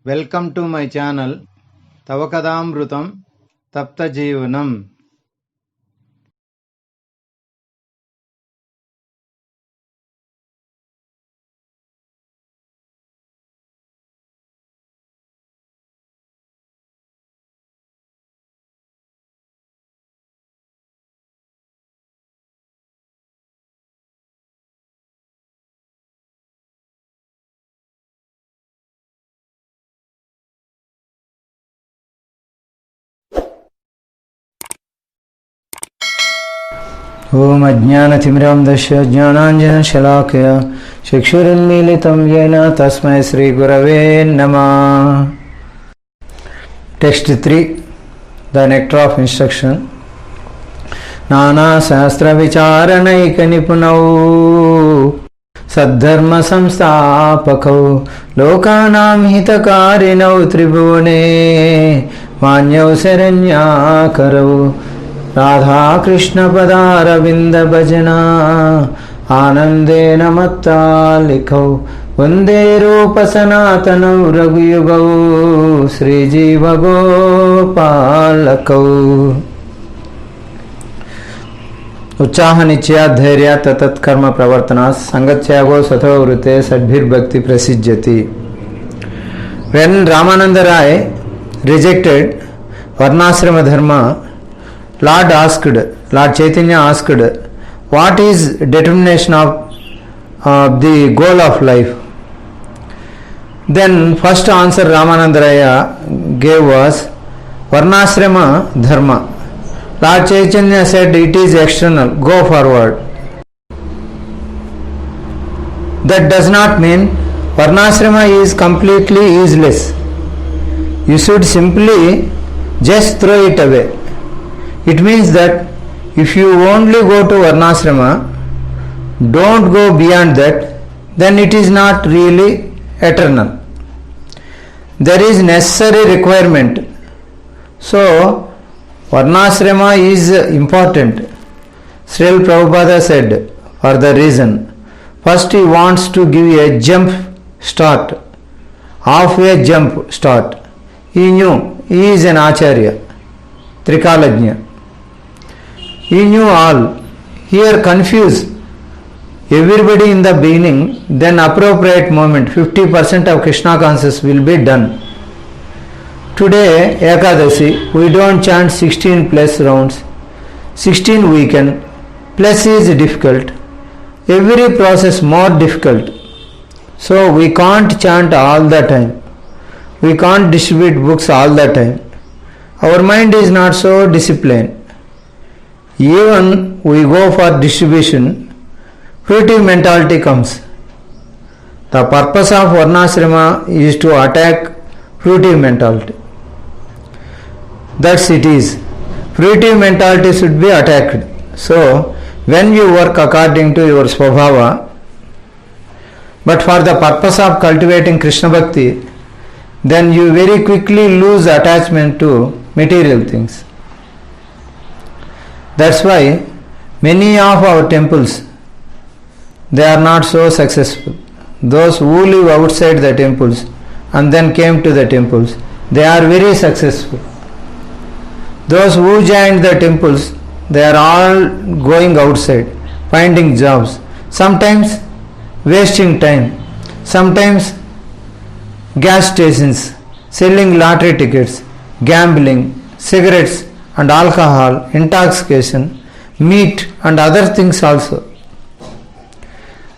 Welcome to my channel తవ కథామృతం తప్త జీవనం. ओम अज्ञानतिमिरान्धस्य ज्ञानाञ्जनशलाकया चक्षुरुन्मीलितं येन तस्मै श्रीगुरवे नमः. Text 3, the nectar of instruction. नानाशास्त्रविचारणैकनिपुणौ सद्धर्मसंस्थापकौ लोकानां हितकारिणौ त्रिभुवने मान्यौ शरण्याकरौ राधा कृष्ण पदारविंद भजना आनंदेन मत्ता लिखौ वंदे रूप सनातनौ रघुयुगौ श्रीजीव गोपालकौ. उत्साह निश्चय धैर्य तत्कर्म प्रवर्तना संगत्यागो स्वतो वृते सद्भिर्भक्ति प्रसिद्ध्यति. When Ramananda Rai rejected varnashrama dharma, Lord Chaitanya asked, what is determination of the goal of life? Then first answer Ramananda Raya gave was Varnashrama Dharma. Lord Chaitanya said it is external, go forward. That does not mean Varnashrama is completely useless. You should simply just throw it away. It means that if you only go to Varnashrama, don't go beyond that, then it is not really eternal. There is necessary requirement. So, Varnashrama is important. Srila Prabhupada said, for the reason, first he wants to give a jump start, halfway jump start. He knew, he is an Acharya, Trikalajna. He knew all. Here confuse everybody in the beginning, then appropriate moment, 50% of Krishna consciousness will be done. Today, Ekadashi, we don't chant 16 plus rounds. 16 weekend, plus is difficult. Every process more difficult. So we can't chant all the time. We can't distribute books all the time. Our mind is not so disciplined. Even we go for distribution, fruitive mentality comes. The purpose of Varnashrama is to attack fruitive mentality. That's it is. Fruitive mentality should be attacked. So, when you work according to your svabhava, but for the purpose of cultivating Krishna Bhakti, then you very quickly lose attachment to material things. That's why many of our temples, they are not so successful. Those who live outside the temples and then came to the temples, they are very successful. Those who joined the temples, they are all going outside, finding jobs, sometimes wasting time, sometimes gas stations, selling lottery tickets, gambling, cigarettes and alcohol, intoxication, meat and other things also.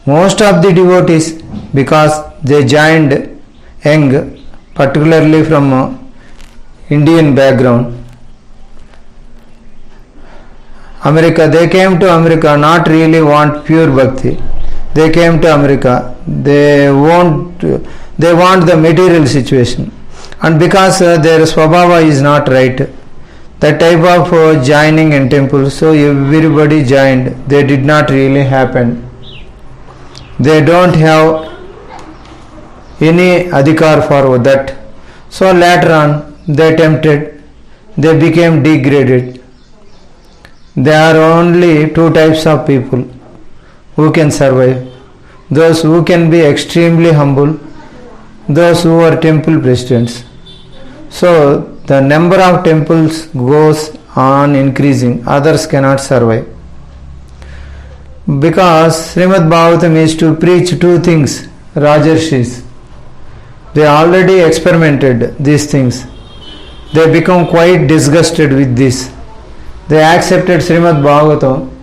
Most of the devotees, because they joined young, particularly from Indian background, America, they came to America not really want pure bhakti. They came to America, they want the material situation, and because their svabhava is not right, that type of joining in temples, so everybody joined, they did not really happen. They don't have any adhikar for that. So later on they tempted, they became degraded. There are only two types of people who can survive. Those who can be extremely humble, those who were temple presidents. So the number of temples goes on increasing, others cannot survive. Because Srimad Bhagavatam is to preach two things, Rajarshis. They already experimented these things. They become quite disgusted with this. They accepted Srimad Bhagavatam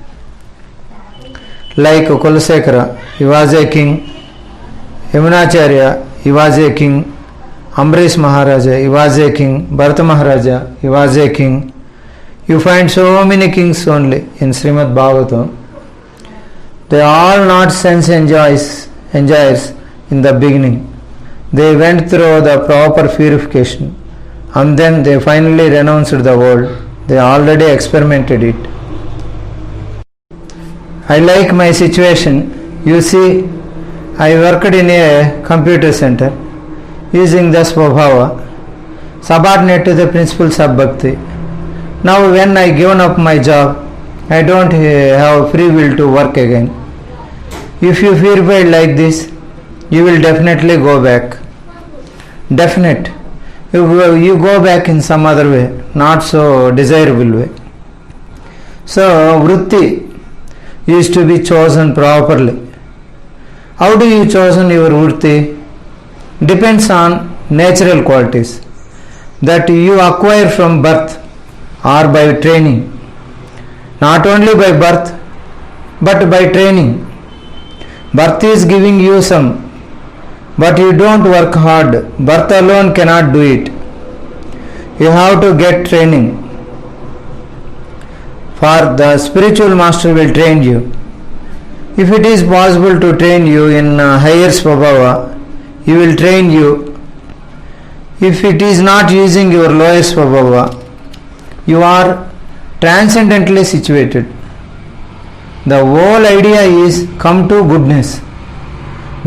like Kulasekara, he was a king. Yamunacharya, he was a king. Ambrish Maharaja, he was a king. Bharata Maharaja, he was a king. You find so many kings only in Srimad Bhagavatam. They are not sense enjoyers in the beginning. They went through the proper purification and then they finally renounced the world. They already experimented it. I like my situation. You see, I worked in a computer center using the Swabhava, subordinate to the principles of Bhakti. Now when I given up my job, I don't have free will to work again. If you purified like this, you will definitely go back. Definite. You go back in some other way, not so desirable way. So vritti is to be chosen properly. How do you chosen your vritti? Depends on natural qualities that you acquire from birth or by training. Not only by birth, but by training. Birth is giving you some, but you don't work hard. Birth alone cannot do it. You have to get training. For the spiritual master will train you. If it is possible to train you in higher Swabhava, he will train you. If it is not using your lower Swabhava, you are transcendently situated. The whole idea is come to goodness.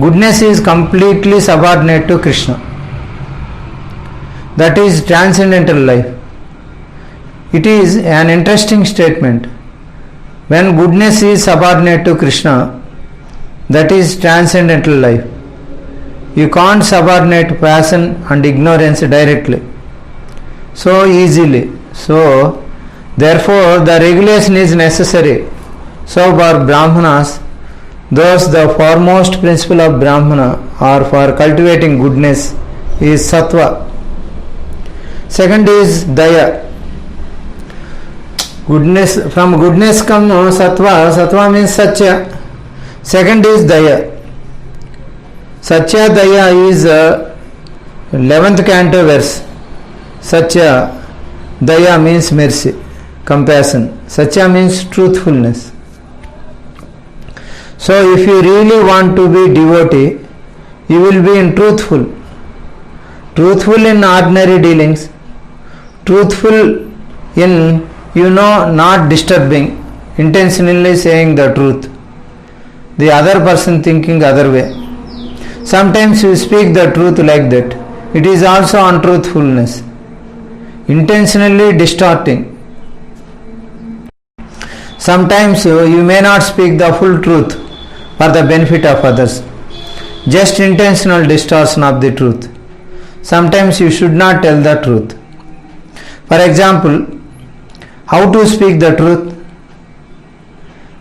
Goodness is completely subordinate to Krishna. That is transcendental life. It is an interesting statement. When goodness is subordinate to Krishna, that is transcendental life. You can't subordinate passion and ignorance directly, so easily. So, therefore, the regulation is necessary. So, for Brahmanas, thus the foremost principle of Brahmana or for cultivating goodness is Sattva. Second is Daya. Goodness, from goodness comes Sattva. Sattva means Satya. Second is Daya. Satya Daya is 11th canto verse. Satya Daya means mercy, compassion. Satya means truthfulness. So if you really want to be devotee, you will be in truthful. Truthful in ordinary dealings. Truthful in, not disturbing, intentionally saying the truth. The other person thinking other way. Sometimes you speak the truth like that. It is also untruthfulness. Intentionally distorting. Sometimes you may not speak the full truth for the benefit of others. Just intentional distortion of the truth. Sometimes you should not tell the truth. For example, how to speak the truth?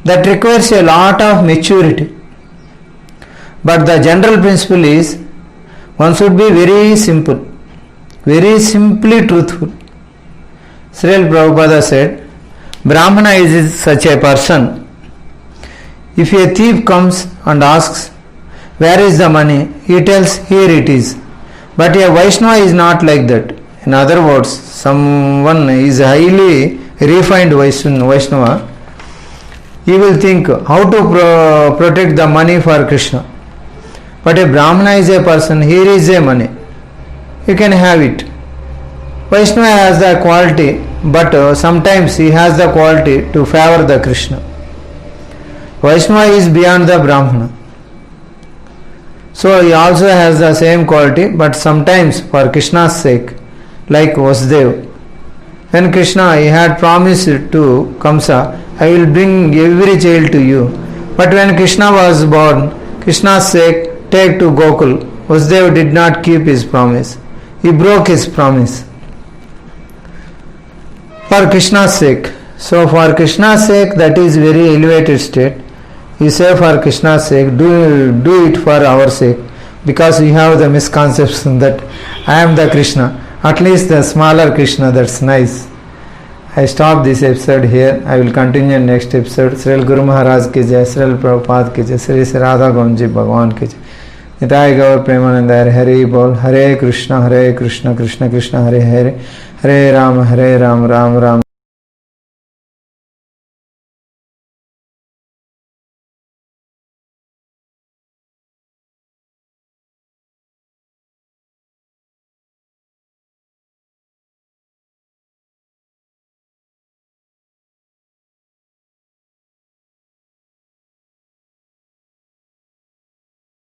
That requires a lot of maturity. But the general principle is one should be very simple, very simply truthful. Srila Prabhupada said, Brahmana is such a person. If a thief comes and asks, where is the money? He tells, here it is. But a Vaishnava is not like that. In other words, someone is highly refined Vaishnava. He will think how to protect the money for Krishna. But a Brahmana is a person, here is a money. You can have it. Vaishnava has the quality, but sometimes he has the quality to favor the Krishna. Vaishnava is beyond the Brahmana. So he also has the same quality, but sometimes for Krishna's sake, like Vasudeva. When Krishna, he had promised to Kamsa, I will bring every child to you. But when Krishna was born, Krishna's sake, take to Gokul. Vasudeva did not keep his promise. He broke his promise. For Krishna's sake. So for Krishna's sake, that is very elevated state. You say for Krishna's sake, do it for our sake. Because we have the misconception that I am the Krishna. At least the smaller Krishna, that's nice. I stop this episode here. I will continue in next episode. Srila Guru Maharaj ki jai, Srila Prabhupada ki jai, Sri Radha Govind Ji Bhagwan ki jai. Nitai Gaur Premananda Hare Bol, Hare Krishna, Krishna Krishna, Hare Hare, Hare Ram, Ram Ram.